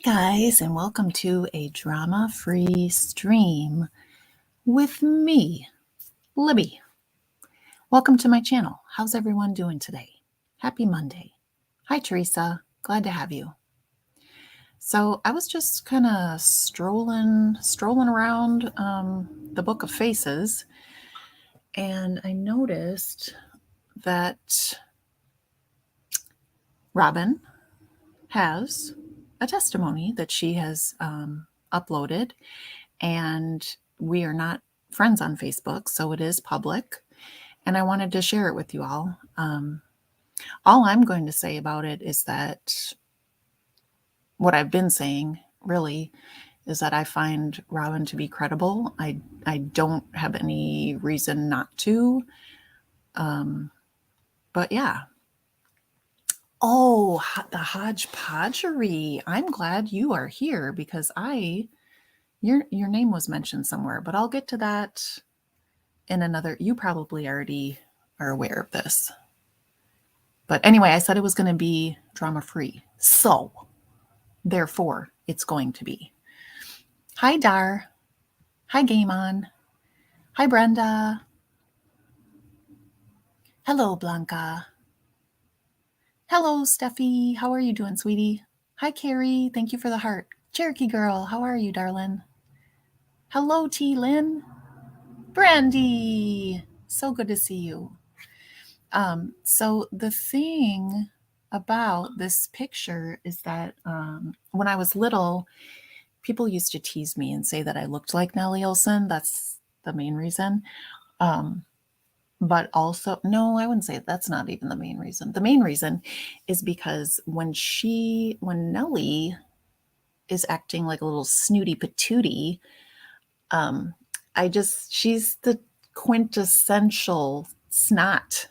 guys, and welcome to a drama-free stream with me, Libby. Welcome to my channel. How's everyone doing today? Happy Monday. Hi, Teresa. Glad to have you. So I was just kind of strolling around the Book of Faces, and I noticed that Robin has a testimony that she has uploaded, and we are not friends on Facebook, so it is public, and I wanted to share it with you all. All I'm going to say about it is that what I've been saying really is that I find Robin to be credible. I don't have any reason not to. But yeah. Oh, the hodgepodgery. I'm glad you are here because your name was mentioned somewhere, but I'll get to that in another. You probably already are aware of this. But anyway, I said it was going to be drama-free. So, therefore, it's going to be. Hi, Dar. Hi, Game On. Hi, Brenda. Hello, Blanca. Hello, Steffi. How are you doing, sweetie? Hi, Carrie. Thank you for the heart. Cherokee girl, how are you, darling? Hello, T. Lynn. Brandy. So good to see you. So the thing about this picture is that when I was little, people used to tease me and say that I looked like Nellie Olson. That's the main reason. But also, no, I wouldn't say that's not even the main reason. The main reason is because when Nellie is acting like a little snooty patootie, she's the quintessential snot.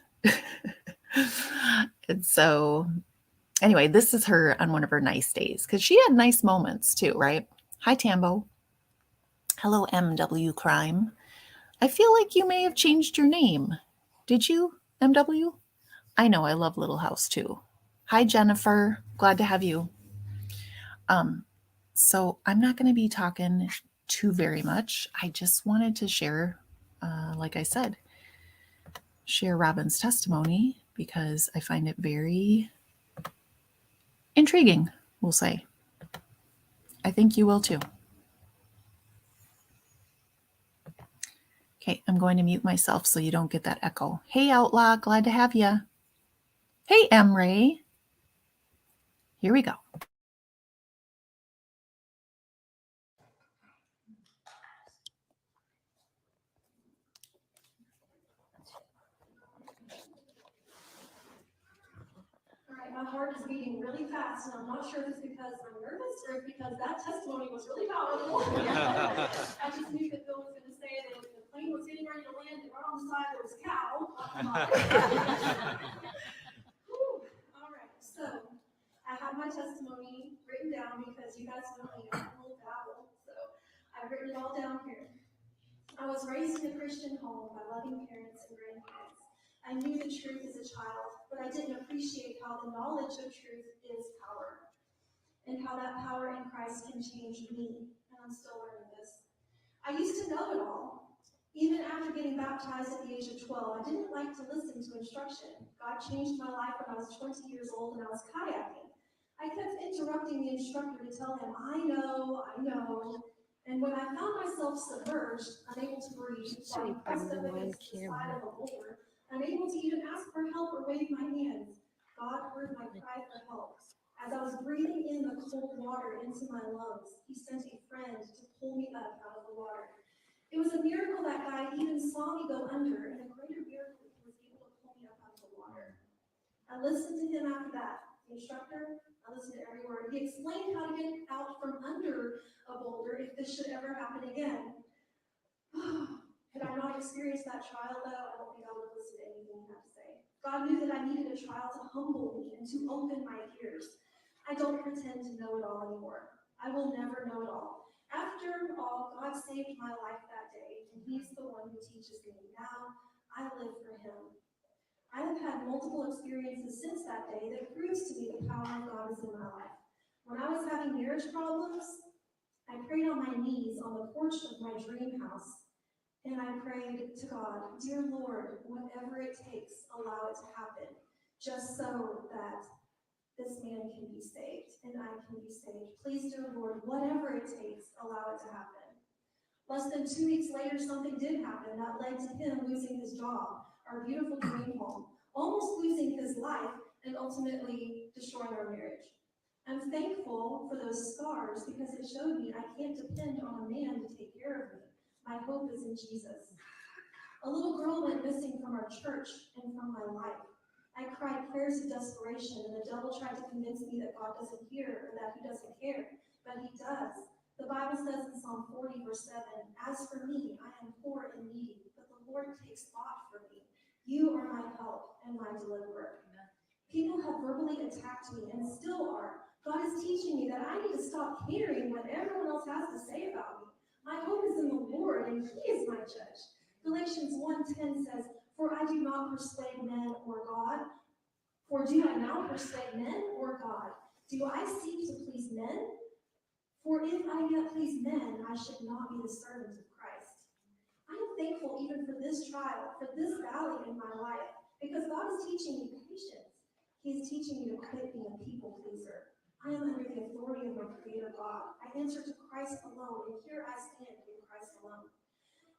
And so anyway, this is her on one of her nice days because she had nice moments too, right? Hi, Tambo. Hello, MW Crime. I feel like you may have changed your name. Did you, MW? I know, I love Little House too. Hi, Jennifer. Glad to have you. So I'm not going to be talking too very much. I just wanted to share, like I said, share Robin's testimony because I find it very intriguing, we'll say. I think you will too. Okay, I'm going to mute myself so you don't get that echo. Hey, Outlaw, glad to have you. Hey, M-Ray. Here we go. All right, my heart is beating really fast, and I'm not sure if it's because I'm nervous or if because that testimony was really powerful. I just knew that Bill was going to say that the plane was getting ready to land, and right on the side there was a cow. All right, so I have my testimony written down because you guys know me, I'm a little dabble, so I've written it all down here. I was raised in a Christian home by loving parents and grandparents. I knew the truth as a child, but I didn't appreciate how the knowledge of truth is power, and how that power in Christ can change me, and I'm still learning this. I used to know it all. Even after getting baptized at the age of 12, I didn't like to listen to instruction. God changed my life when I was 20 years old and I was kayaking. I kept interrupting the instructor to tell him, I know. And when I found myself submerged, unable to breathe, while pressed up against the side of a boulder, unable to even ask for help or wave my hands, God heard my cry for help. As I was breathing in the cold water into my lungs, he sent a friend to pull me up out of the water. It was a miracle that guy even saw me go under, and a greater miracle he was able to pull me up out of the water. I listened to him after that. The instructor, I listened to every word. He explained how to get out from under a boulder if this should ever happen again. Had I not experienced that trial, though, I don't think I would have listened to anything he had to say. God knew that I needed a trial to humble me and to open my ears. I don't pretend to know it all anymore. I will never know it all. After all, God saved my life that day, and he's the one who teaches me. Now, I live for him. I have had multiple experiences since that day that proves to me the power of God is in my life. When I was having marriage problems, I prayed on my knees on the porch of my dream house. And I prayed to God, dear Lord, whatever it takes, allow it to happen, just so that this man can be saved and I can be saved. Please, dear Lord, whatever it takes, allow it to happen. Less than 2 weeks later, something did happen that led to him losing his job, our beautiful dream home, almost losing his life, and ultimately destroying our marriage. I'm thankful for those scars because it showed me I can't depend on a man to take care of me. My hope is in Jesus. A little girl went missing from our church and from my life. I cried prayers of desperation, and the devil tried to convince me that God doesn't hear or that he doesn't care, but he does. The Bible says in Psalm 40, verse 7, as for me, I am poor and needy, but the Lord takes thought for me. You are my help and my deliverer. People have verbally attacked me and still are. God is teaching me that I need to stop caring what everyone else has to say about me. My hope is in the Lord, and he is my judge. Galatians 1:10 says, for I do not persuade men or God. For do I now persuade men or God? Do I seek to please men? For if I yet please men, I should not be the servant of Christ. I am thankful even for this trial, for this valley in my life, because God is teaching me patience. He is teaching me to quit being a people pleaser. I am under the authority of my Creator God. I answer to Christ alone, and here I stand in Christ alone.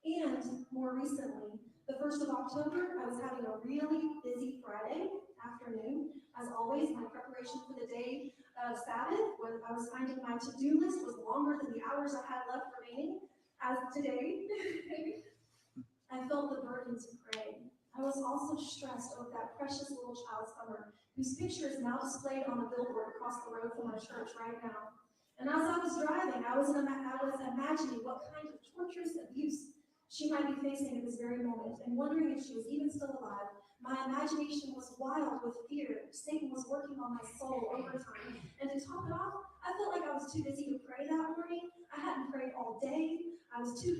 And more recently, the 1st of October, I was having a really busy Friday afternoon. As always, my preparation for the day of Sabbath, when I was finding my to-do list was longer than the hours I had left remaining. As today, I felt the burden to pray. I was also stressed over that precious little child Summer, whose picture is now displayed on a billboard across the road from our church right now. And as I was driving, I was imagining what kind of torturous abuse she might be facing at this very moment, and wondering if she was even still alive. My imagination was wild with fear. Satan was working on my soul overtime. And to top it off, I felt like I was too busy to pray that morning. I hadn't prayed all day. I was too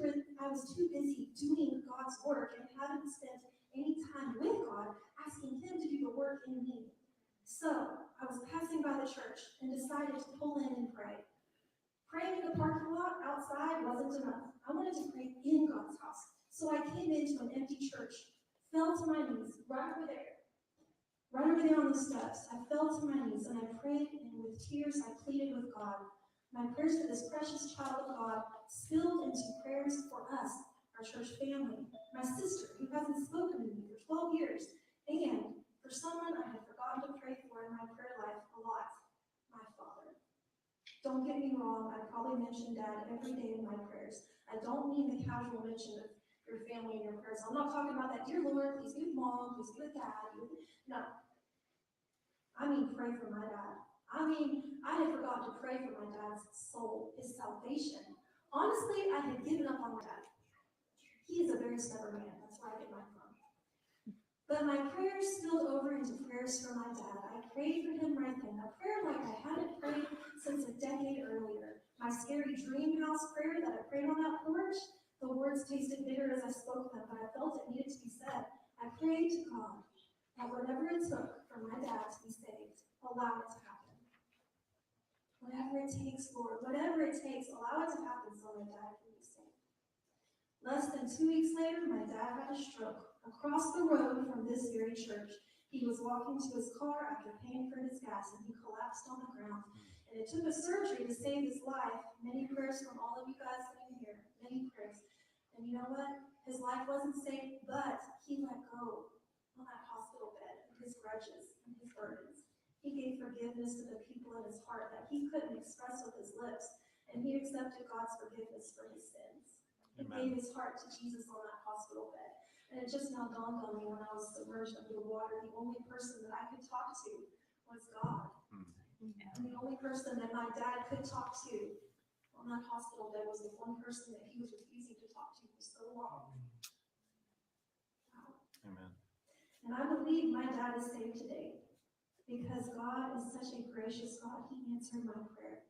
busy doing God's work and hadn't spent any time with God, asking him to do the work in me. So I was passing by the church and decided to pull in and pray. Praying in the parking lot outside wasn't enough. I wanted to pray in God's house. So I came into an empty church, fell to my knees right over there on the steps. I fell to my knees and I prayed, and with tears I pleaded with God. My prayers for this precious child of God spilled into prayers for us, our church family, my sister who hasn't spoken to me for 12 years, and for someone I had forgotten to pray for in my prayer life a lot, my father. Don't get me wrong, I probably mention Dad every day in my prayers. I don't mean the casual mention of your family in your prayers. I'm not talking about that, dear Lord, please be with Mom, please be with Dad. No, I mean pray for my dad. I mean, I had forgotten to pray for my dad's soul, his salvation. Honestly, I had given up on my dad. He is a very stubborn man, that's where I get mine from. But my prayers spilled over into prayers for my dad. I prayed for him right then, a prayer like I hadn't prayed since a decade earlier. My scary dream house prayer that I prayed on that porch, the words tasted bitter as I spoke them, but I felt it needed to be said. I prayed to God that whatever it took for my dad to be saved, allow it to happen. Whatever it takes, Lord, whatever it takes, allow it to happen so my dad can be saved. Less than 2 weeks later, my dad had a stroke. Across the road from this very church, he was walking to his car after paying for his gas, and he collapsed on the ground. And it took a surgery to save his life. Many prayers from all of you guys sitting here, many prayers. And you know what? His life wasn't saved, but he let go on that hospital bed of his grudges and his burdens. He gave forgiveness to the people in his heart that he couldn't express with his lips, and he accepted God's forgiveness for his sins. He gave his heart to Jesus on that hospital bed. And it just now dawned on me when I was submerged under the water, the only person that I could talk to was God. And the only person that my dad could talk to on that hospital bed was the one person that he was refusing to talk to for so long. Wow. Amen. And I believe my dad is saved today because God is such a gracious God. He answered my prayer.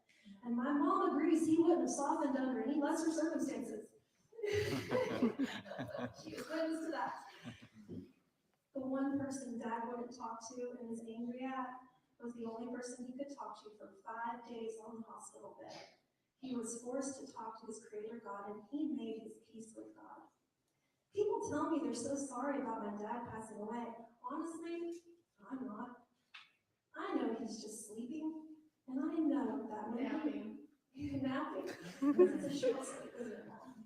And my mom agrees he wouldn't have softened under any lesser circumstances. She was witness to that. The one person Dad wouldn't talk to and is angry at was the only person he could talk to for 5 days on the hospital bed. He was forced to talk to his creator God, and he made his peace with God. People tell me they're so sorry about my dad passing away. Honestly, I'm not. I know he's just sleeping, and I know that when he's napping, because it's a short sleep, isn't it, Mom?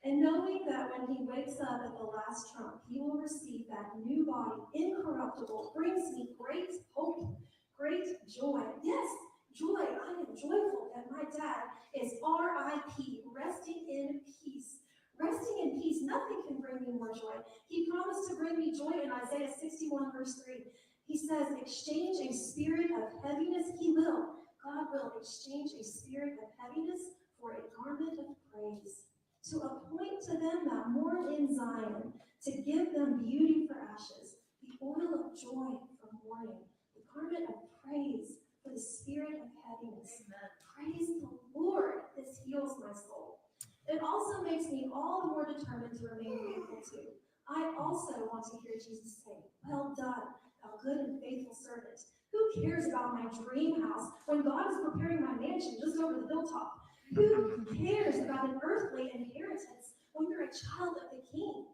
And knowing that when he wakes up at the last trump, he will receive that new body, incorruptible, brings me great hope, great joy. Yes, joy. I am joyful that my dad is R.I.P., resting in peace. Resting in peace, nothing can bring me more joy. He promised to bring me joy in Isaiah 61, verse 3. He says, exchange a spirit of heaviness. He will. God will exchange a spirit of heaviness for a garment of praise, to appoint to them that mourn in Zion, to give them beauty for ashes, the oil of joy for mourning, the garment of praise for the spirit of heaviness. Amen. Praise the Lord. This heals my soul. It also makes me all the more determined to remain faithful too. I also want to hear Jesus say, well done, thou good and faithful servant. Who cares about my dream house when God is preparing my mansion just over the hilltop? Who cares about an earthly inheritance when you're a child of the King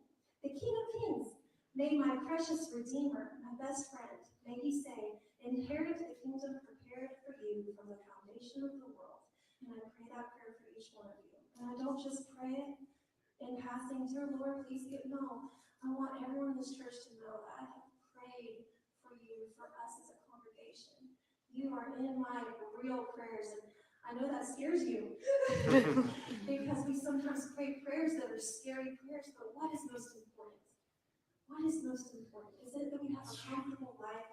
of Kings? May my precious Redeemer, my best friend, may he say, inherit the kingdom prepared for you from the foundation of the world. And I pray that prayer for each one of you. And I don't just pray it in passing, dear Lord, please get no. I want everyone in this church to know that I have prayed for you, for us as a congregation. You are in my real prayers, and I know that scares you because we sometimes pray prayers that are scary prayers, but what is most important? What is most important? Is it that we have a comfortable life,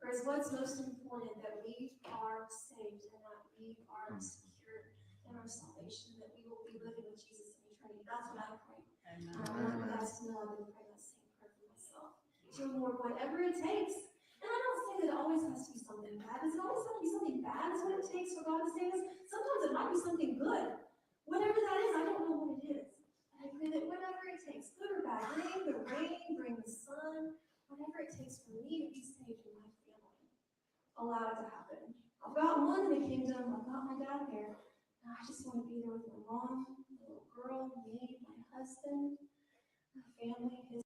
or is what's most important that we are saved and that we are secure in our salvation, that we will be living with Jesus in eternity? That's what I pray. And I want you guys to know I've been praying that same prayer for myself. Dear Lord, whatever it takes. And I don't say that it always has to be something bad. Does it always have to be something bad is what it takes for God to save us? Sometimes it might be something good. Whatever that is, I don't know what it is. I pray that whatever it takes, good or bad, bring the rain, bring the sun, whatever it takes for me to be saved in my family, allow it to happen. I've got one in the kingdom, I've got my dad there, and I just want to be there with my mom, my little girl, me, my husband, my family, his.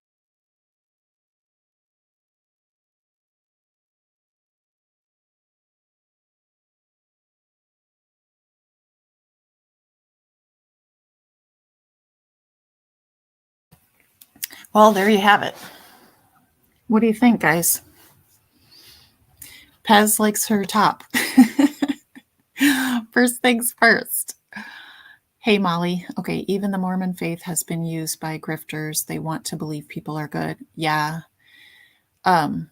Well, there you have it. What do you think, guys? Pez likes her top. First things first. Hey, Molly. Okay, even the Mormon faith has been used by grifters. They want to believe people are good. Yeah. Um,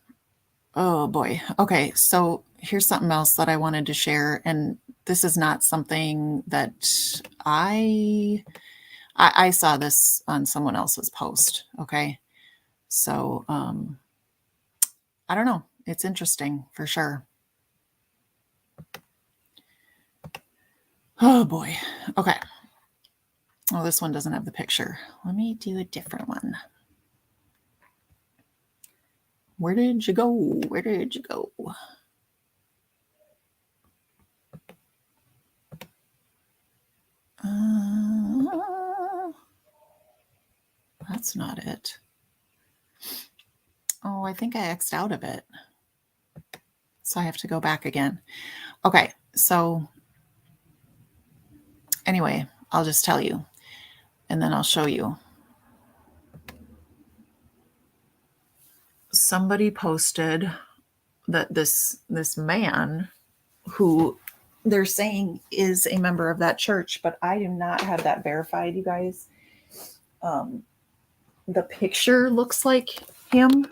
oh boy. Okay, so here's something else that I wanted to share. And this is not something that I saw this on someone else's post. Okay. So I don't know. It's interesting for sure. Oh boy. Okay. Oh, this one doesn't have the picture. Let me do a different one. Where did you go? Where did you go? That's not it. Oh, I think I X'd out of it. So I have to go back again. Okay, so anyway, I'll just tell you and then I'll show you. Somebody posted that this man who they're saying is a member of that church, but I do not have that verified, you guys. The picture looks like him.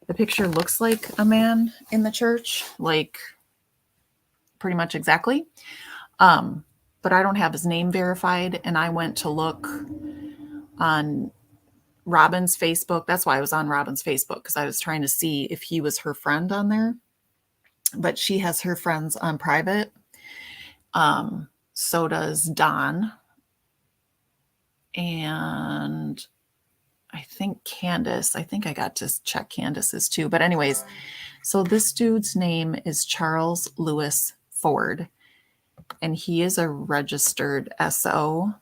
The picture looks like a man in the church, like pretty much exactly. But I don't have his name verified. And I went to look on Robin's Facebook. That's why I was on Robin's Facebook, because I was trying to see if he was her friend on there. But she has her friends on private. So does Don. And I think Candace. I think I got to check Candace's too. But anyways, So this dude's name is Charles Lewis Ford, and he is a registered SO.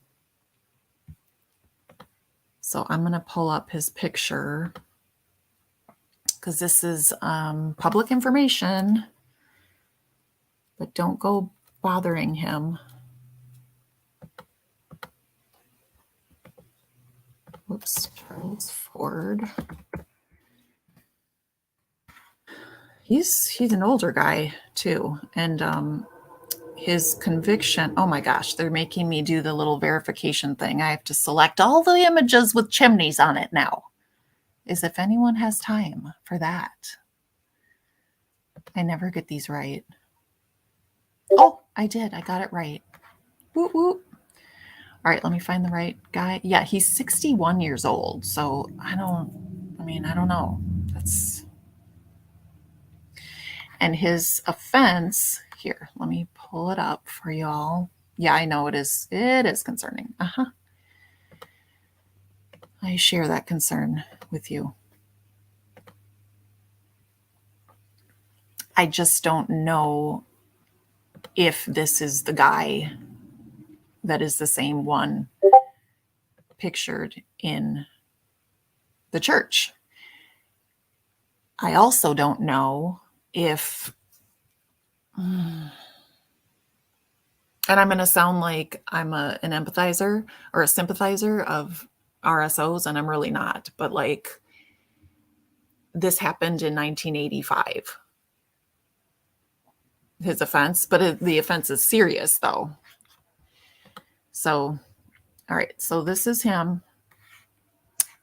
So I'm going to pull up his picture because this is public information, but don't go bothering him. Whoops, Charles Ford. He's an older guy too, and his conviction. Oh my gosh, they're making me do the little verification thing. I have to select all the images with chimneys on it now. As if anyone has time for that. I never get these right. Oh, I did. I got it right. Whoop whoop. All right, let me find the right guy. Yeah, he's 61 years old. So I don't know. That's and his offense here. Let me pull it up for y'all. Yeah, I know it is. It is concerning. I share that concern with you. I just don't know if this is the guy that is the same one pictured in the church. I also don't know if, and I'm going to sound like I'm an empathizer or a sympathizer of RSOs, and I'm really not, but like this happened in 1985, his offense, but the offense is serious though. So, all right, so this is him,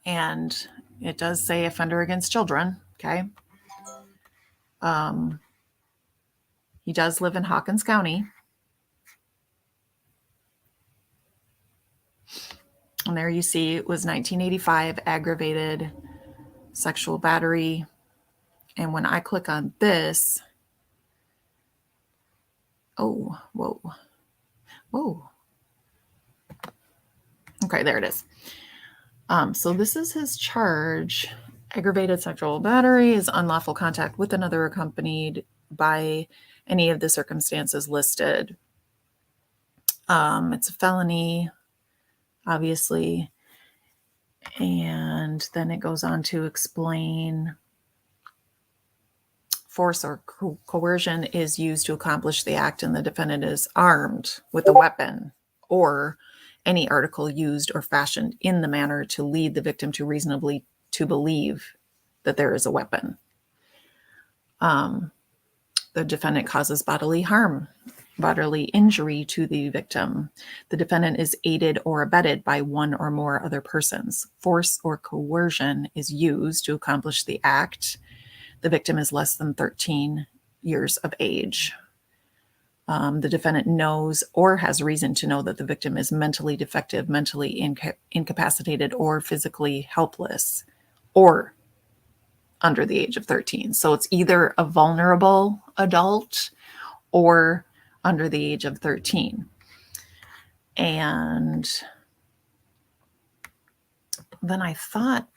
and it does say offender against children, okay? He does live in Hawkins County. And there you see it was 1985 aggravated sexual battery. And when I click on this, oh, whoa. Okay, there it is. So this is his charge. Aggravated sexual battery is unlawful contact with another accompanied by any of the circumstances listed. It's a felony, obviously. And then it goes on to explain force or coercion is used to accomplish the act and the defendant is armed with a weapon or any article used or fashioned in the manner to lead the victim to reasonably to believe that there is a weapon. The defendant causes bodily harm, bodily injury to the victim. The defendant is aided or abetted by one or more other persons. Force or coercion is used to accomplish the act. The victim is less than 13 years of age. The defendant knows or has reason to know that the victim is mentally defective, mentally incapacitated, or physically helpless, or under the age of 13. So it's either a vulnerable adult or under the age of 13. And then I thought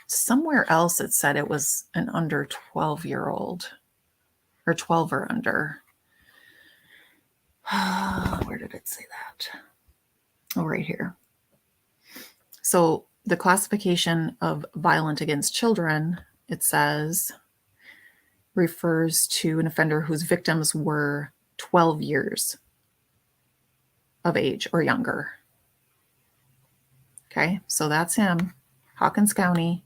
somewhere else it said it was an under 12-year-old or 12 or under. Where did it say that? Oh, right here. So the classification of violent against children, it says, refers to an offender whose victims were 12 years of age or younger. Okay, so that's him, Hawkins County.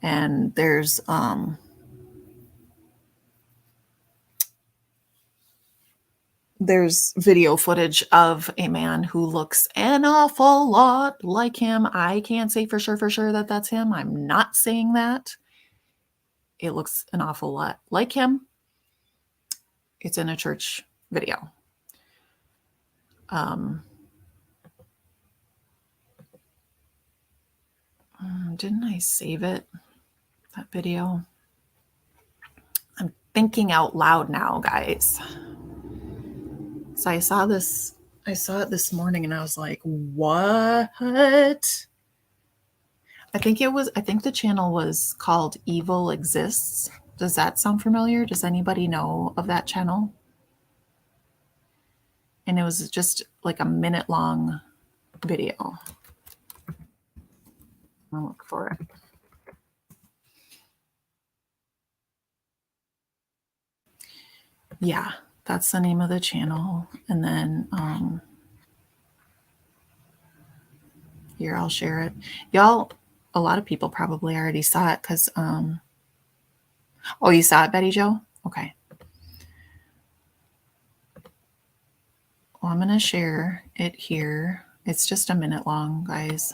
And there's video footage of a man who looks an awful lot like him. I can't say for sure that that's him. I'm not saying that. It looks an awful lot like him. It's in a church video. Didn't I save it, that video? I'm thinking out loud now, guys. So I saw it this morning and I was like, what? I think the channel was called Evil Exists. Does that sound familiar? Does anybody know of that channel? And it was just like a minute long video. I'll look for it. Yeah, that's the name of the channel. And then here, I'll share it. Y'all, a lot of people probably already saw it because, oh, you saw it, Betty Jo? Okay. Well, I'm going to share it here. It's just a minute long, guys.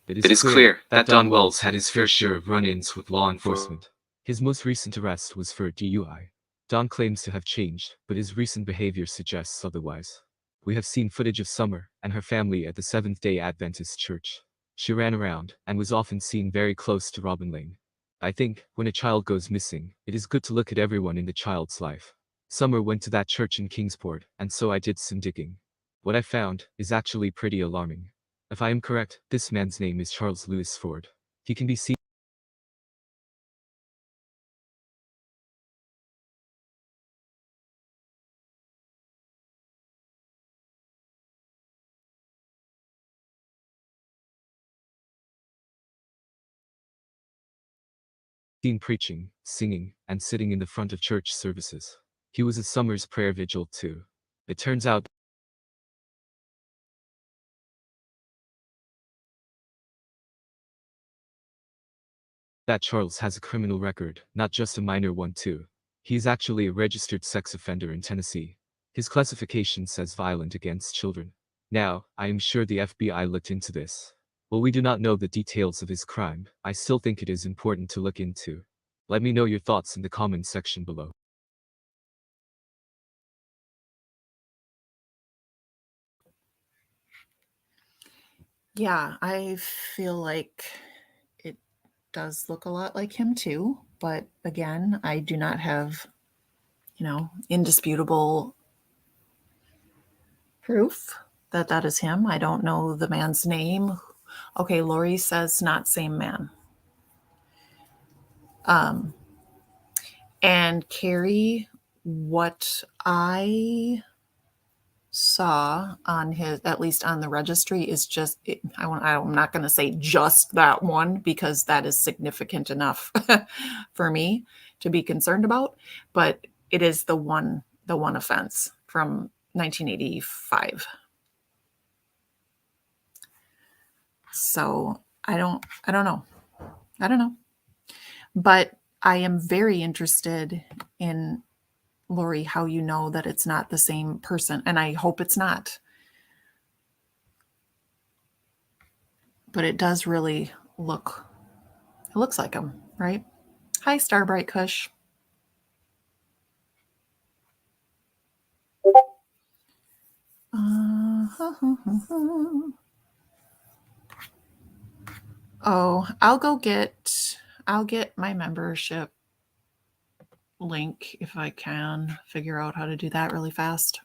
It is clear that Don Wells had his fair share of run-ins with law enforcement. His most recent arrest was for DUI. Don claims to have changed, but his recent behavior suggests otherwise. We have seen footage of Summer and her family at the Seventh-day Adventist Church. She ran around and was often seen very close to Robin Lane. I think, when a child goes missing, it is good to look at everyone in the child's life. Summer went to that church in Kingsport, and so I did some digging. What I found is actually pretty alarming. If I am correct, this man's name is Charles Lewis Ford. He can be seen preaching, singing, and sitting in the front of church services. He was at Summer's prayer vigil too. It turns out that Charles has a criminal record, not just a minor one too. He is actually a registered sex offender in Tennessee. His classification says violent against children. Now, I am sure the FBI looked into this. While we do not know the details of his crime, I still think it is important to look into. Let me know your thoughts in the comment section below. Yeah, I feel like it does look a lot like him too. But again, I do not have, indisputable proof that that is him. I don't know the man's name. Okay, Lori says not same man. And Carrie, what I saw on his, at least on the registry, is just I'm not going to say just that one because that is significant enough for me to be concerned about, but it is the one offense from 1985. So I don't know. I don't know. But I am very interested in, Lori, how you know that it's not the same person. And I hope it's not. But it does really look, it looks like him, right? Hi, Starbright Kush. Oh, I'll get my membership link if I can figure out how to do that really fast.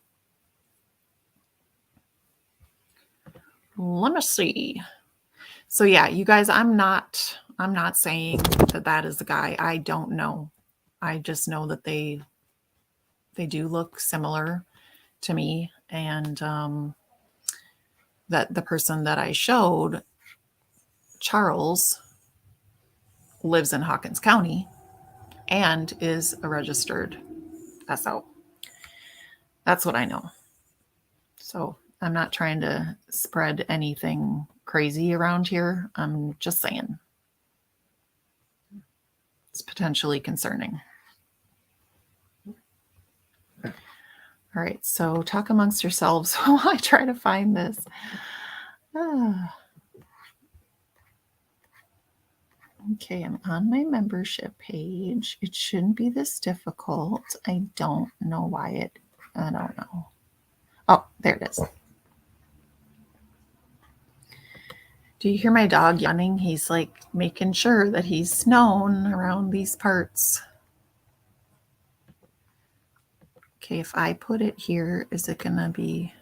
Let me see. So yeah, you guys, I'm not saying that that is the guy. I don't know. I just know that they do look similar to me, and that the person that I showed, Charles, lives in Hawkins County and is a registered SO. That's what I know. So I'm not trying to spread anything crazy around here. I'm just saying it's potentially concerning. All right, so talk amongst yourselves while I try to find this. Okay, I'm on my membership page. It shouldn't be this difficult. I don't know why I don't know. Oh, there it is. Do you hear my dog yawning? He's like making sure that he's known around these parts. Okay, if I put it here, is it going to be...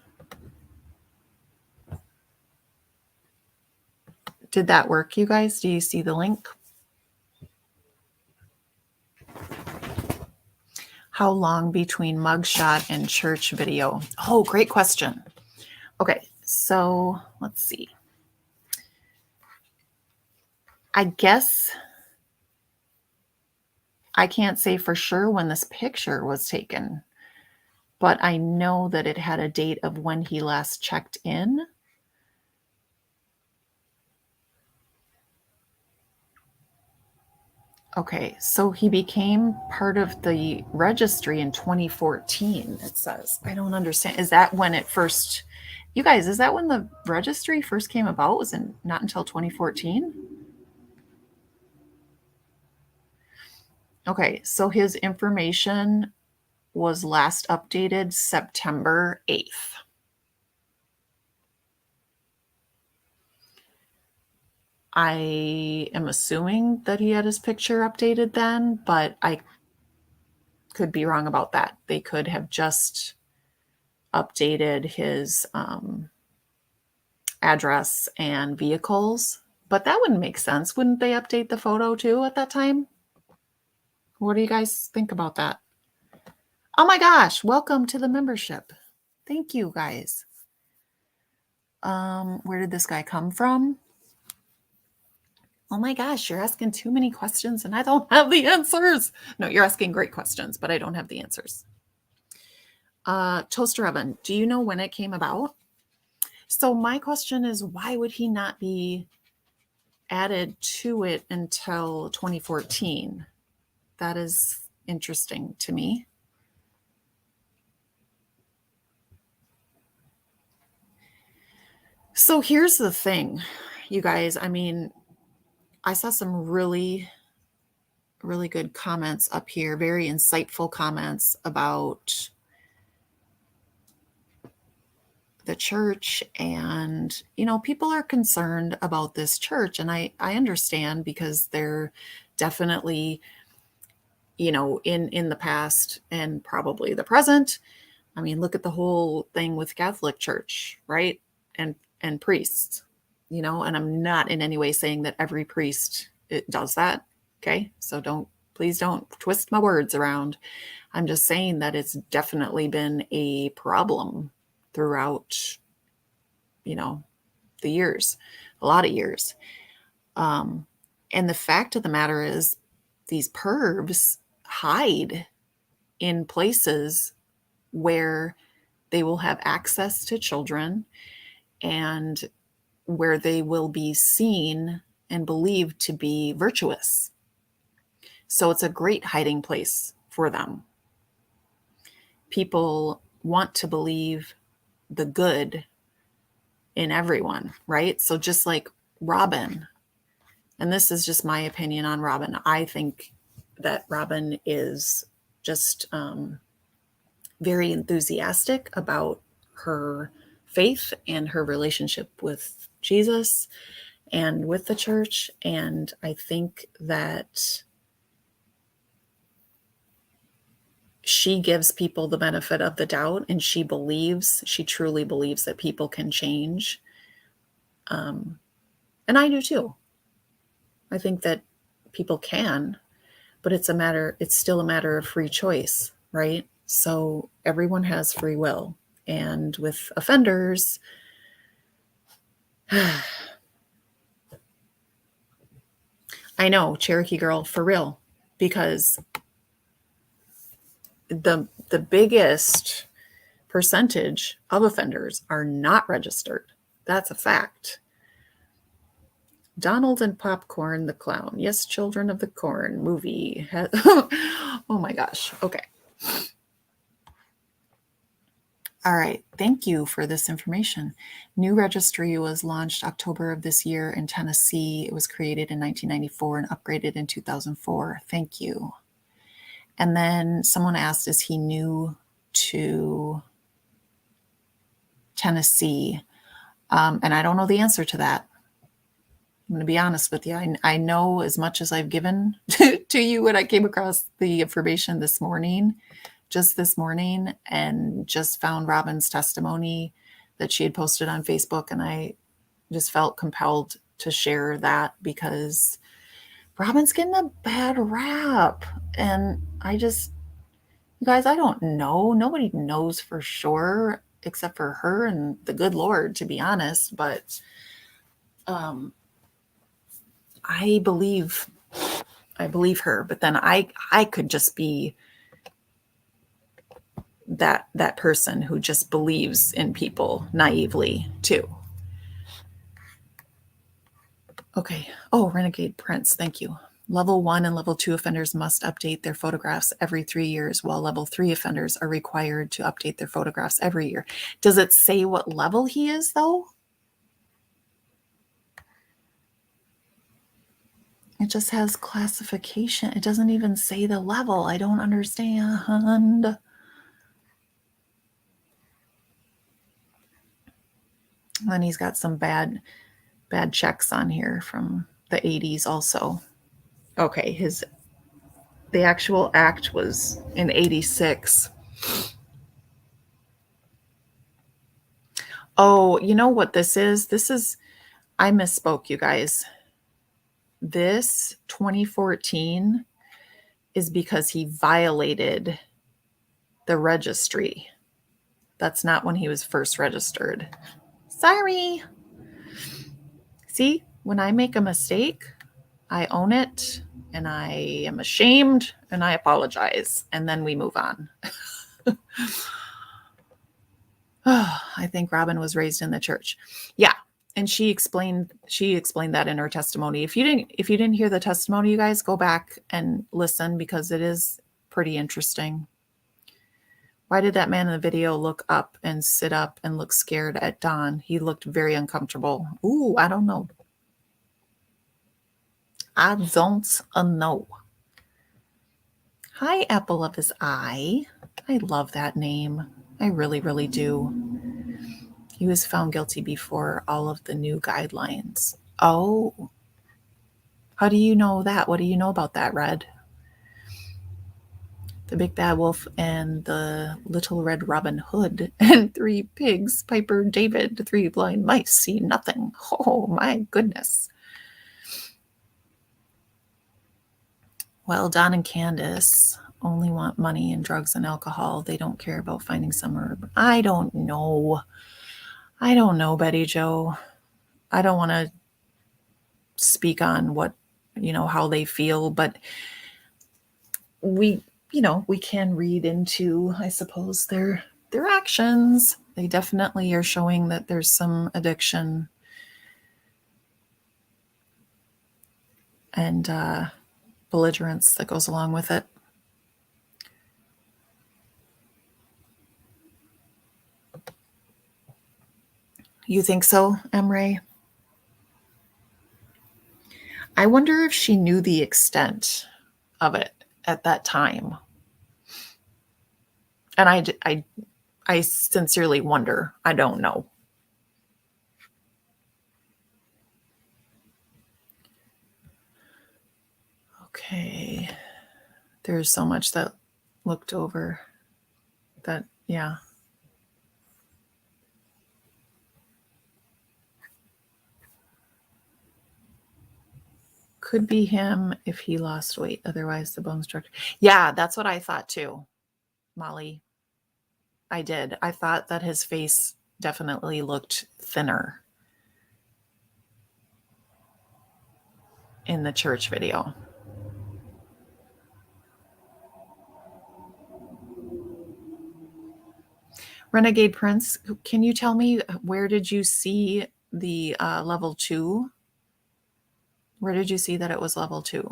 Did that work, you guys? Do you see the link? How long between mugshot and church video? Oh, great question. Okay, so let's see. I guess I can't say for sure when this picture was taken, but I know that it had a date of when he last checked in. Okay, so he became part of the registry in 2014, it says. I don't understand. Is that when it first, you guys, is that when the registry first came about? Was it not until 2014? Okay, so his information was last updated September 8th. I am assuming that he had his picture updated then, but I could be wrong about that. They could have just updated his address and vehicles, but that wouldn't make sense. Wouldn't they update the photo too at that time? What do you guys think about that? Oh my gosh, welcome to the membership. Thank you guys. Where did this guy come from? Oh my gosh, you're asking too many questions and I don't have the answers. No, you're asking great questions, but I don't have the answers. Toaster oven, do you know when it came about? So my question is, why would he not be added to it until 2014? That is interesting to me. So here's the thing, you guys. I mean, I saw some really good comments up here, very insightful comments about the church. And, you know, people are concerned about this church. And I understand, because they're definitely, you know, in the past and probably the present. I mean, look at the whole thing with Catholic Church, right? And priests, you know, and I'm not in any way saying that every priest does that. Okay. So please don't twist my words around. I'm just saying that it's definitely been a problem throughout, you know, the years, a lot of years. And the fact of the matter is, these pervs hide in places where they will have access to children and where they will be seen and believed to be virtuous. So it's a great hiding place for them. People want to believe the good in everyone, right? So just like Robin, and this is just my opinion on Robin, I think that Robin is just very enthusiastic about her faith and her relationship with Jesus and with the church. And I think that she gives people the benefit of the doubt, and she truly believes that people can change. And I do too. I think that people can, but it's still a matter of free choice, right? So everyone has free will. And with offenders, I know, Cherokee Girl, for real, because the biggest percentage of offenders are not registered. That's a fact. Donald and Popcorn the Clown. Yes, Children of the Corn movie. Oh my gosh. Okay. All right. Thank you for this information. New registry was launched October of this year in Tennessee. It was created in 1994 and upgraded in 2004. Thank you. And then someone asked, is he new to Tennessee? And I don't know the answer to that. I'm going to be honest with you. I know as much as I've given to you when I came across the information this morning, and just found Robin's testimony that she had posted on Facebook. And I just felt compelled to share that because Robin's getting a bad rap. And you guys, I don't know. Nobody knows for sure except for her and the good Lord, to be honest. But um, I believe her. But then I could just be that person who just believes in people naively too. Okay. Oh, Renegade Prince. Thank you. Level 1 and Level 2 offenders must update their photographs every 3 years, while Level 3 offenders are required to update their photographs every year. Does it say what level he is, though? It just has classification. It doesn't even say the level. I don't understand. And then he's got some bad checks on here from the 80s also. Okay, the actual act was in 86. Oh, you know what this is? I misspoke, you guys. This 2014 is because he violated the registry. That's not when he was first registered. Sorry. See, when I make a mistake, I own it and I am ashamed and I apologize. And then we move on. I think Robin was raised in the church. Yeah. And she explained that in her testimony. If you didn't hear the testimony, you guys go back and listen because it is pretty interesting. Why did that man in the video look up and sit up and look scared at Don? He looked very uncomfortable. Ooh, I don't know. I don't know. Hi, apple of his eye. I love that name. I really, really do. He was found guilty before all of the new guidelines. Oh, how do you know that? What do you know about that, Red? The Big Bad Wolf and the Little Red Robin Hood and 3 pigs, Piper, David, 3 blind mice see nothing. Oh, my goodness. Well, Don and Candace only want money and drugs and alcohol. They don't care about finding somewhere. I don't know. Betty Joe. I don't want to speak on what, how they feel, but we can read into, I suppose, their actions. They definitely are showing that there's some addiction and belligerence that goes along with it. You think so, Emre? I wonder if she knew the extent of it at that time. And I sincerely wonder. I don't know. Okay. There's so much that looked over that, yeah. Could be him if he lost weight. Otherwise, the bone structure. Yeah, that's what I thought too, Molly. I did. I thought that his face definitely looked thinner in the church video. Renegade Prince, can you tell me where did you see the level 2? Where did you see that it was level 2?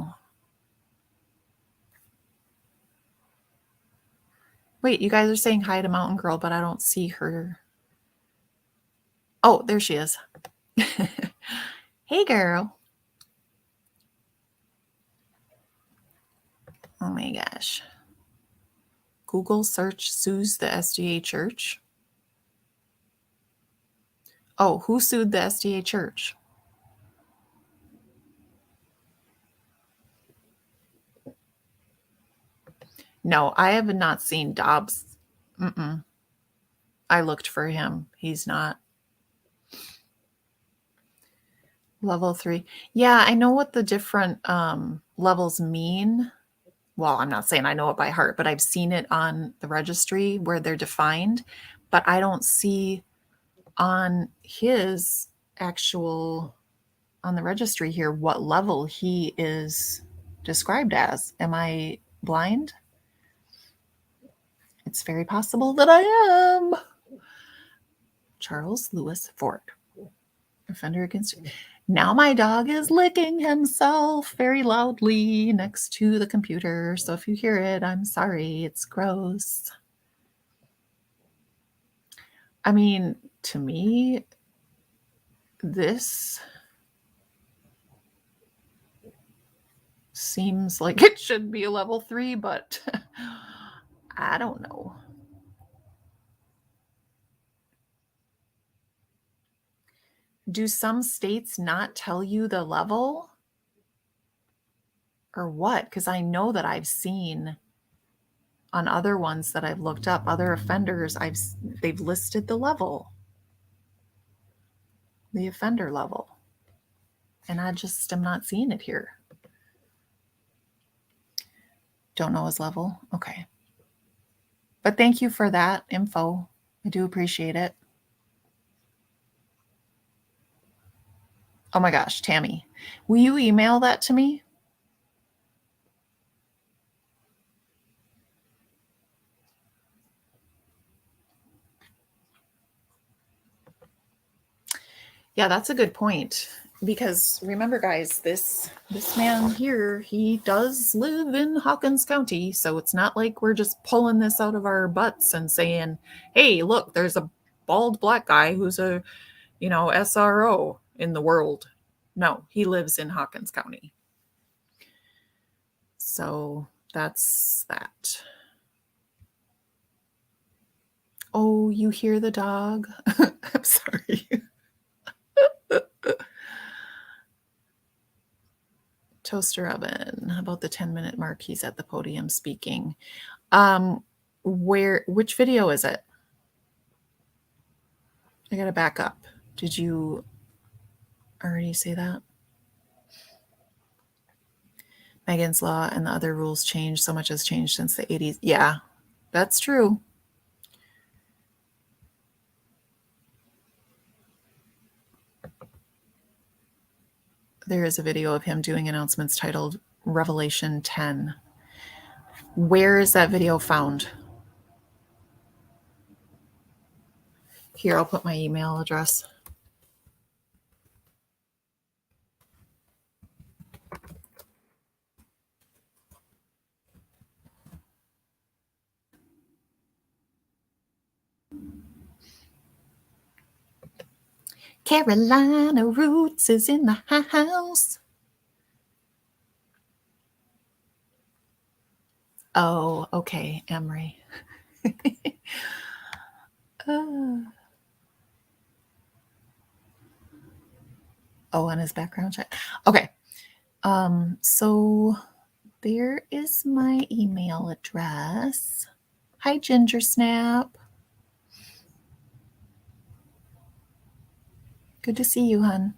Wait, you guys are saying hi to Mountain Girl, but I don't see her. Oh, there she is. Hey, girl. Oh my gosh. Google search sues the SDA church. Oh, who sued the SDA church? No, I have not seen Dobbs. I looked for him. He's not. Level 3. Yeah, I know what the different levels mean. Well, I'm not saying I know it by heart, but I've seen it on the registry where they're defined, but I don't see on his actual on the registry here what level he is described as. Am I blind? It's very possible that I am. Charles Lewis Ford, offender against. Now my dog is licking himself very loudly next to the computer. So if you hear it, I'm sorry. It's gross. I mean, to me, this seems like it should be a level 3, but I don't know. Do some states not tell you the level? Or what? Because I know that I've seen on other ones that I've looked up, other offenders, they've listed the level, the offender level. And I just am not seeing it here. Don't know his level. Okay. But thank you for that info. I do appreciate it. Oh my gosh, Tammy, will you email that to me? Yeah, that's a good point. Because remember, guys, this man here, he does live in Hawkins County, so it's not like we're just pulling this out of our butts and saying, "Hey, look, there's a bald black guy who's a, SRO in the world." No, he lives in Hawkins County. So that's that. Oh, you hear the dog? I'm sorry. Toaster oven. About the 10-minute mark, he's at the podium speaking. Which video is it? I gotta back up. Did you already say that? Megan's Law and the other rules changed. So much has changed since the 80s. Yeah, that's true. There is a video of him doing announcements titled Revelation 10. Where is that video found? Here, I'll put my email address. Carolina Roots is in the house. Oh, okay, Emery. Oh, on his background check. Okay. So there is my email address. Hi, Ginger Snap. Good to see you, hon.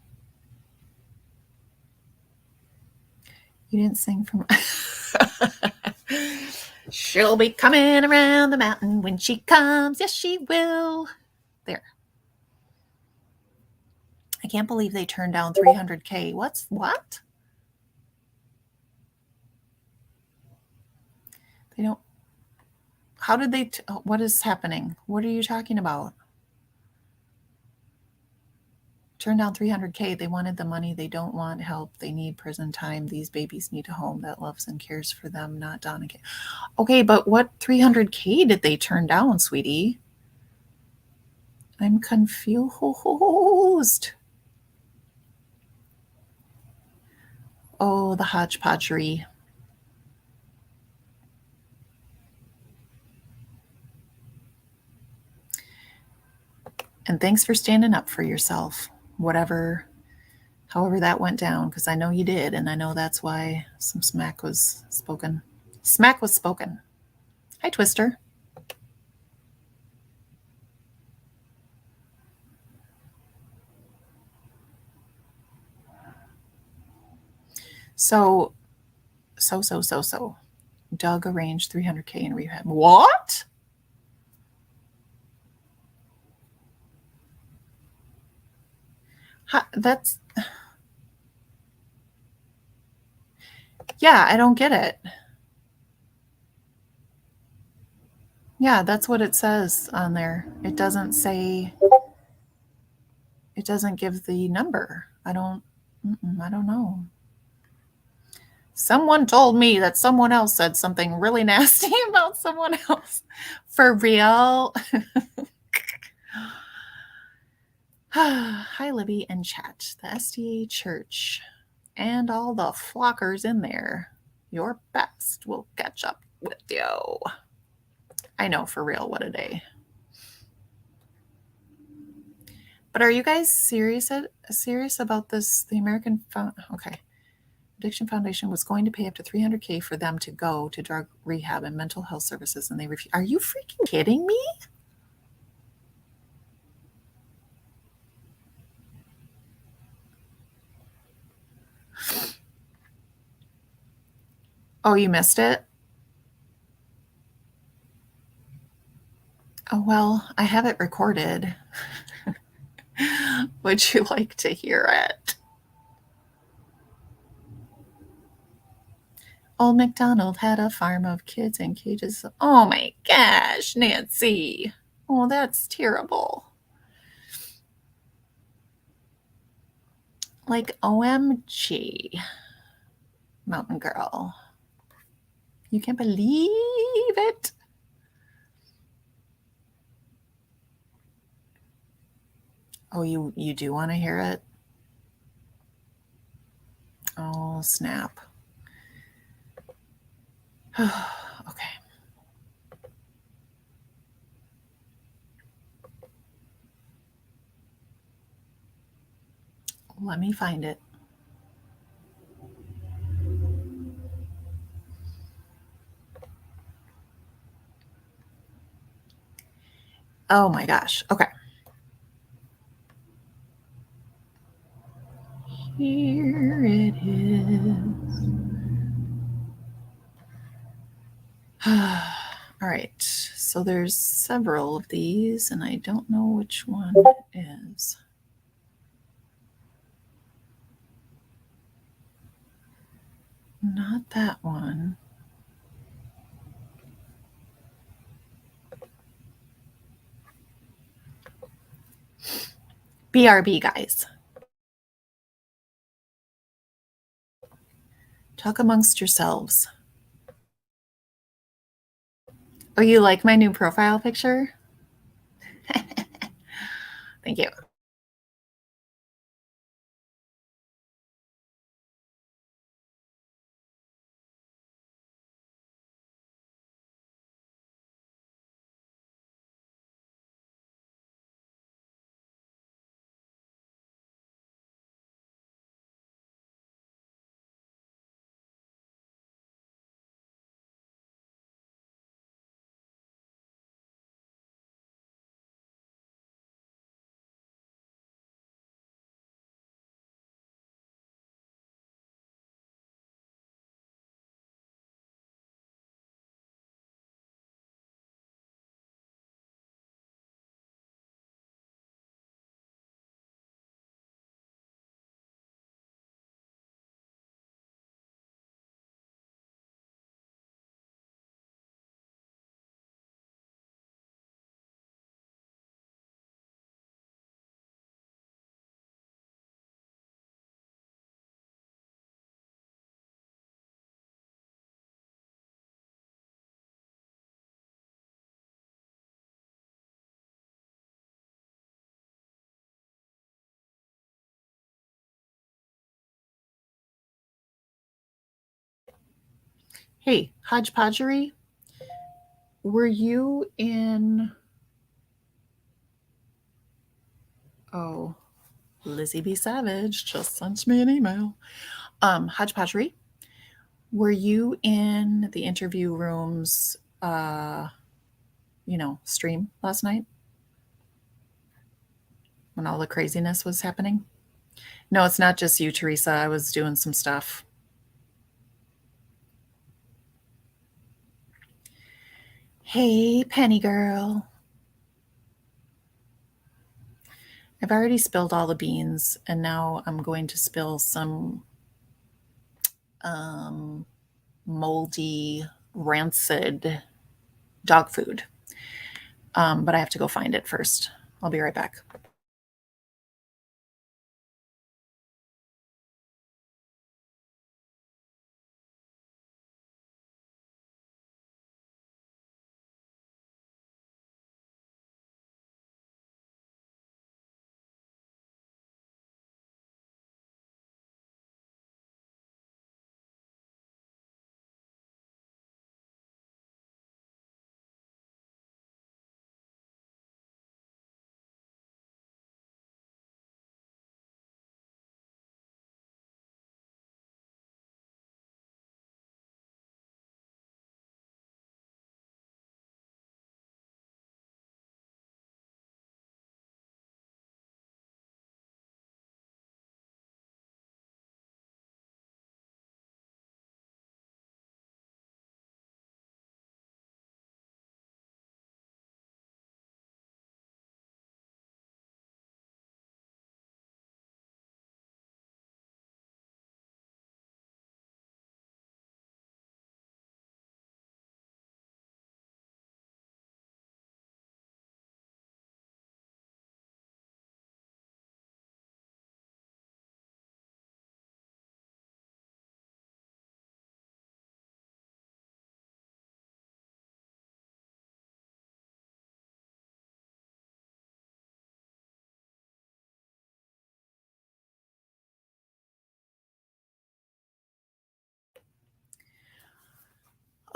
You didn't sing from. She'll be coming around the mountain when she comes. Yes, she will. There. I can't believe they turned down 300K. What? They don't. How did they? What is happening? What are you talking about? Turn down 300K. They wanted the money. They don't want help. They need prison time. These babies need a home that loves and cares for them, not Donna. Okay, but what 300K did they turn down, sweetie? I'm confused. Oh, the hodgepodgery. And thanks for standing up for yourself, however that went down, because I know you did, and I know that's why some smack was spoken. Smack was spoken. Hi, Twister. So, so. Doug arranged 300K in rehab. What? That's, yeah, I don't get it. Yeah, that's what it says on there. It doesn't say, it doesn't give the number. I don't know. Someone told me that someone else said something really nasty about someone else. For real? Hi, Libby and chat. The SDA church and all the flockers in there. Your best will catch up with you. I know, for real. What a day. But are you guys serious about this? The American Addiction Foundation was going to pay up to 300K for them to go to drug rehab and mental health services, and they refused. Are you freaking kidding me? Oh, you missed it? Oh, well, I have it recorded. Would you like to hear it? Old MacDonald had a farm of kids in cages. Oh my gosh, Nancy. Oh, that's terrible. Like, OMG, Mountain Girl. You can't believe it. Oh, you do want to hear it? Oh, snap. Okay. Let me find it. Oh my gosh. Okay. Here it is. All right. So there's several of these, and I don't know which one it is. Not that one. BRB, guys. Talk amongst yourselves. Oh, you like my new profile picture? Thank you. Hey, Hodgepodgery, were you in... Oh, Lizzie B. Savage just sent me an email. Hodgepodgery, were you in the interview rooms, stream last night when all the craziness was happening? No, it's not just you, Teresa. I was doing some stuff. Hey, Penny girl. I've already spilled all the beans, and now I'm going to spill some um, moldy, rancid dog food. But I have to go find it first. I'll be right back.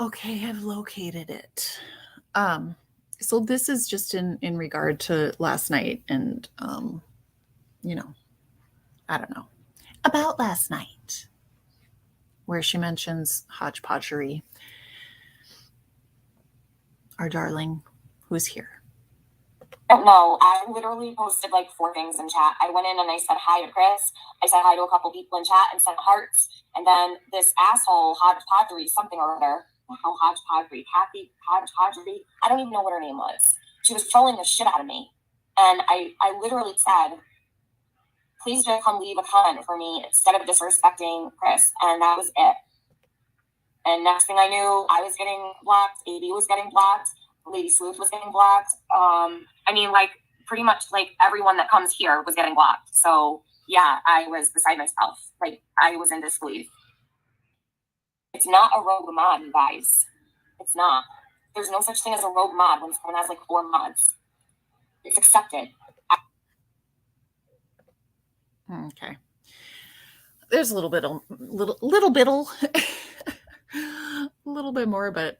Okay, I've located it. Um, so this is just in regard to last night, and you know, I don't know about last night, where she mentions hodgepodgery, our darling, who's here. Don't know. I literally posted like 4 things in chat. I went in and I said hi to Chris. I said hi to a couple people in chat and sent hearts. And then this asshole, Hodgepodgery, something or other. How Hodgepodgery, Kathy Hodgepodgery. I don't even know what her name was. She was trolling the shit out of me. And I literally said, please just come leave a comment for me instead of disrespecting Chris. And that was it. And next thing I knew, I was getting blocked. AB was getting blocked. Lady Sleuth was getting blocked. I mean, like, pretty much, like, everyone that comes here was getting blocked. So, yeah, I was beside myself. Like, I was in disbelief. It's not a rogue mod, you guys. It's not. There's no such thing as a rogue mod when someone has, like, 4 mods. It's accepted. Okay. There's a little bit, a little bit more, but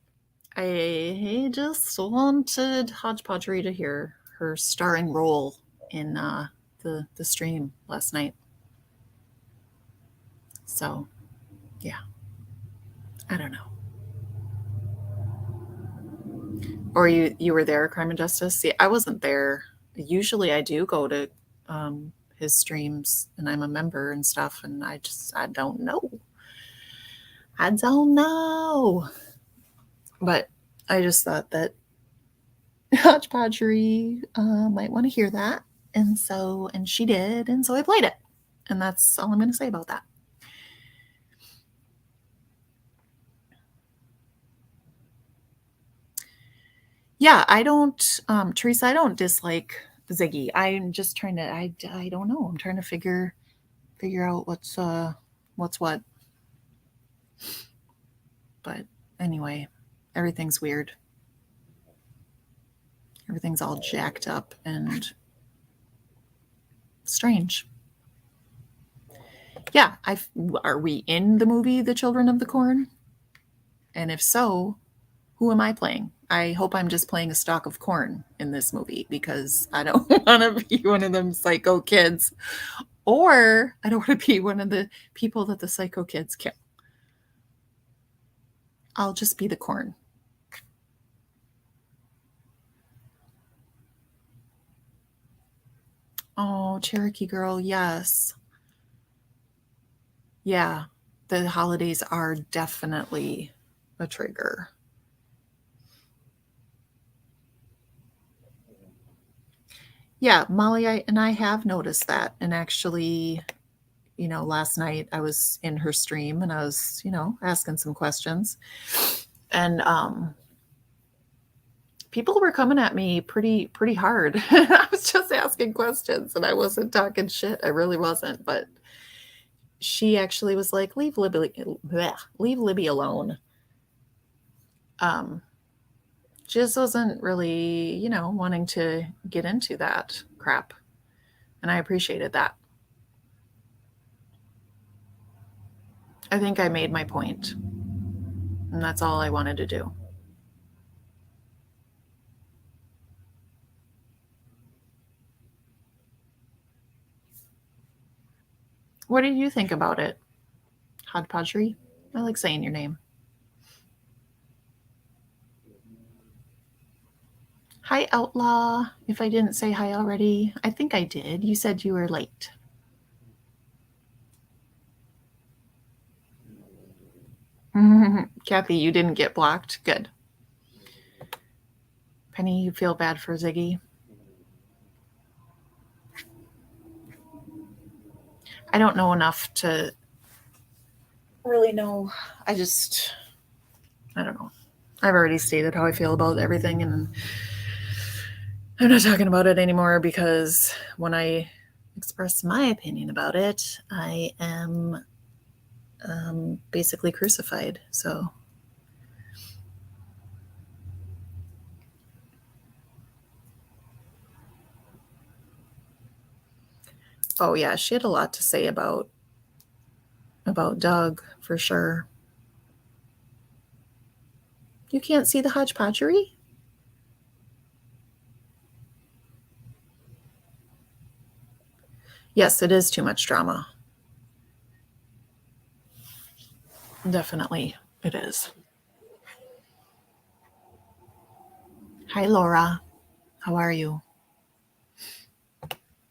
I just wanted Hodgepodgery to hear her starring role in the stream last night. So, yeah, I don't know. Or you were there, Crime and Justice? See, I wasn't there. Usually, I do go to his streams, and I'm a member and stuff, and I don't know. I don't know. But I just thought that Hodgepodgery might want to hear that. And she did. And so I played it. And that's all I'm going to say about that. Yeah, I don't, Teresa, I don't dislike Ziggy. I'm just trying to, I don't know. I'm trying to figure out what's what. But anyway, everything's weird. Everything's all jacked up and strange. Yeah, are we in the movie The Children of the Corn? And if so, who am I playing? I hope I'm just playing a stalk of corn in this movie because I don't want to be one of them psycho kids, or I don't want to be one of the people that the psycho kids kill. I'll just be the corn. Oh, Cherokee Girl, yes. Yeah, the holidays are definitely a trigger. Yeah, Molly and I have noticed that. And actually, last night I was in her stream and I was, asking some questions. And people were coming at me pretty hard. I was just asking questions and I wasn't talking shit. I really wasn't. But she actually was like, leave Libby alone. Just wasn't really, wanting to get into that crap. And I appreciated that. I think I made my point, and that's all I wanted to do. What did you think about it? Hodpodgery? I like saying your name. Hi, Outlaw. If I didn't say hi already, I think I did. You said you were late. Kathy, you didn't get blocked. Good. Penny, you feel bad for Ziggy? I don't know enough to really know. I don't know. I've already stated how I feel about everything, and I'm not talking about it anymore because when I express my opinion about it, I am basically crucified. So, oh yeah, she had a lot to say about Doug for sure. You can't see the hodgepodgery? Yes, it is too much drama. Definitely, it is. Hi, Laura. How are you?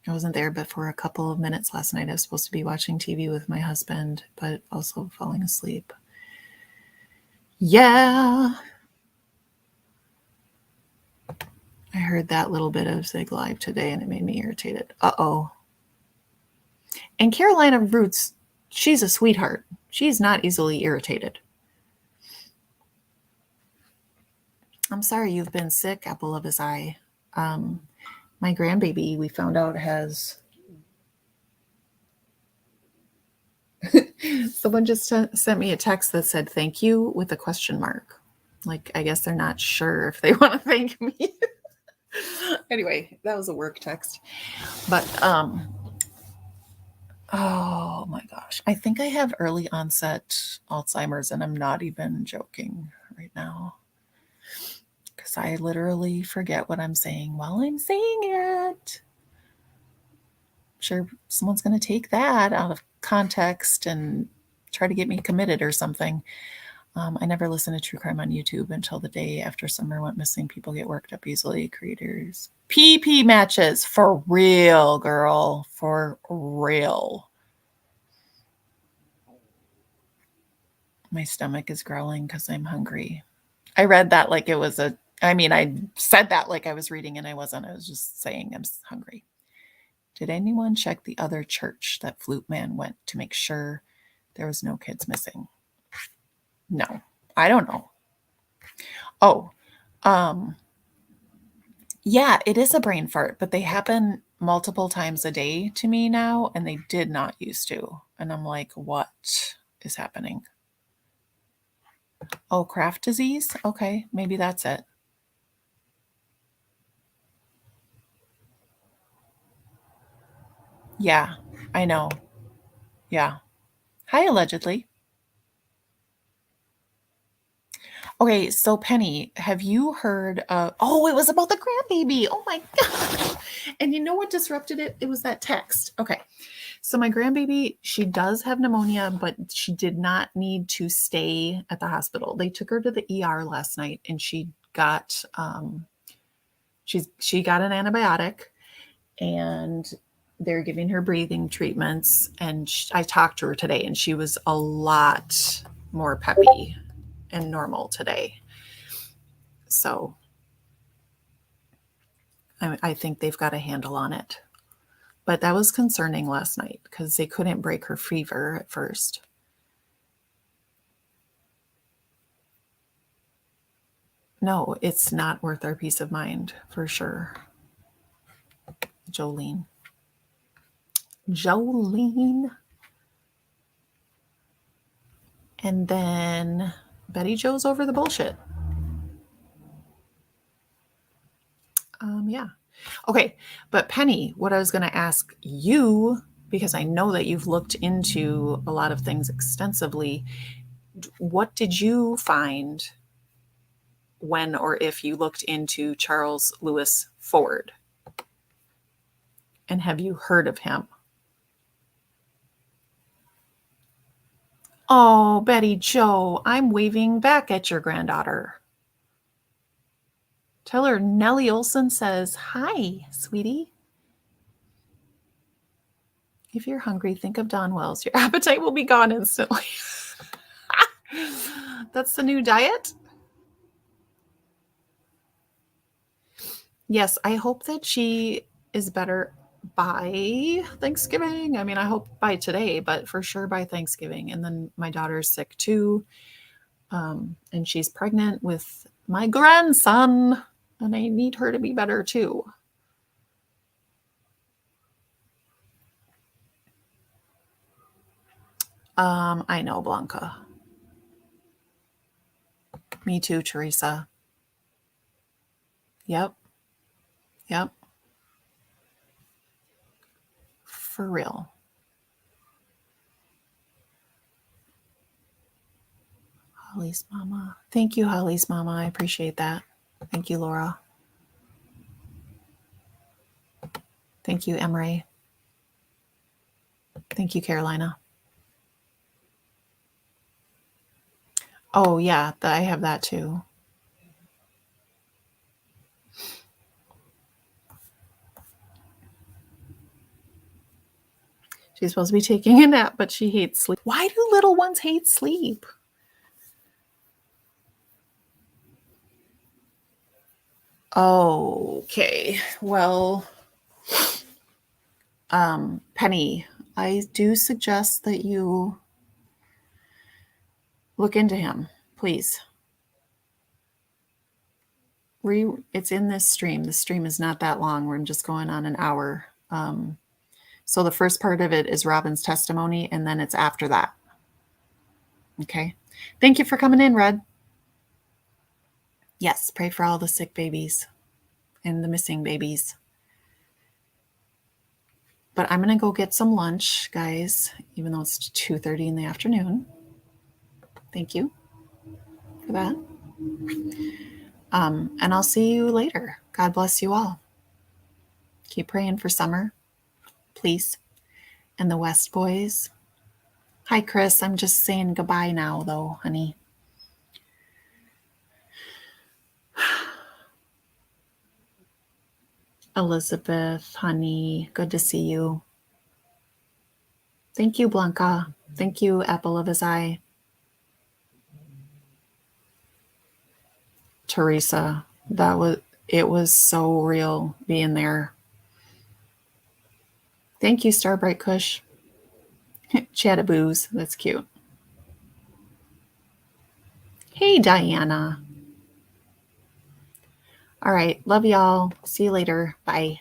I wasn't there but for a couple of minutes last night. I was supposed to be watching TV with my husband, but also falling asleep. Yeah. I heard that little bit of Zig Live today and it made me irritated. Uh-oh. And Carolina Roots, she's a sweetheart. She's not easily irritated. I'm sorry you've been sick, apple of his eye. My grandbaby, we found out, has... Someone just sent me a text that said thank you with a question mark. Like, I guess they're not sure if they want to thank me. Anyway, that was a work text. But, oh my gosh. I think I have early onset Alzheimer's, and I'm not even joking right now. Because I literally forget what I'm saying while I'm saying it. I'm sure someone's going to take that out of context and try to get me committed or something. I never listened to true crime on YouTube until the day after Summer went missing. People get worked up easily. Creators. PP matches. For real, girl. For real. My stomach is growling because I'm hungry. I read that like it was I said that like I was reading and I wasn't. I was just saying I'm hungry. Did anyone check the other church that Flute Man went to make sure there was no kids missing? No, I don't know. Oh, yeah, it is a brain fart, but they happen multiple times a day to me now, and they did not used to. And I'm like, what is happening? Oh, Craft disease? Okay, maybe that's it. Yeah, I know. Yeah. Hi, allegedly. Okay, so Penny, have you heard oh, it was about the grandbaby. Oh my God. And you know what disrupted it? It was that text. Okay. So my grandbaby, she does have pneumonia, but she did not need to stay at the hospital. They took her to the ER last night and she got she got an antibiotic and they're giving her breathing treatments. And I talked to her today and she was a lot more peppy and normal today. So I think they've got a handle on it. But that was concerning last night because they couldn't break her fever at first. No, it's not worth our peace of mind for sure. Jolene. And then Betty Jo's over the bullshit. Yeah. Okay. But Penny, what I was going to ask you, because I know that you've looked into a lot of things extensively, what did you find when or if you looked into Charles Lewis Ford? And have you heard of him? Oh, Betty Jo, I'm waving back at your granddaughter. Tell her Nellie Olson says, hi, sweetie. If you're hungry, think of Don Wells. Your appetite will be gone instantly. That's the new diet? Yes, I hope that she is better by Thanksgiving. I mean, I hope by today, but for sure by Thanksgiving. And then my daughter's sick too. And she's pregnant with my grandson, and I need her to be better too. I know, Blanca. Me too, Teresa. Yep. For real. Holly's mama. Thank you, Holly's mama. I appreciate that. Thank you, Laura. Thank you, Emery. Thank you, Carolina. Oh, yeah, I have that too. She's supposed to be taking a nap, but she hates sleep. Why do little ones hate sleep? Okay, well, Penny, I do suggest that you look into him, please. It's in this stream. The stream is not that long. We're just going on an hour. So the first part of it is Robin's testimony, and then it's after that. Okay. Thank you for coming in, Red. Yes, pray for all the sick babies and the missing babies. But I'm going to go get some lunch, guys, even though it's 2:30 in the afternoon. Thank you for that. And I'll see you later. God bless you all. Keep praying for Summer, please. And the West boys. Hi, Chris. I'm just saying goodbye now, though, honey. Elizabeth, honey, good to see you. Thank you, Blanca. Thank you, apple of his eye. Teresa, it was so real being there. Thank you, Starbright Kush. Chattaboos, that's cute. Hey, Diana. All right, love y'all. See you later. Bye.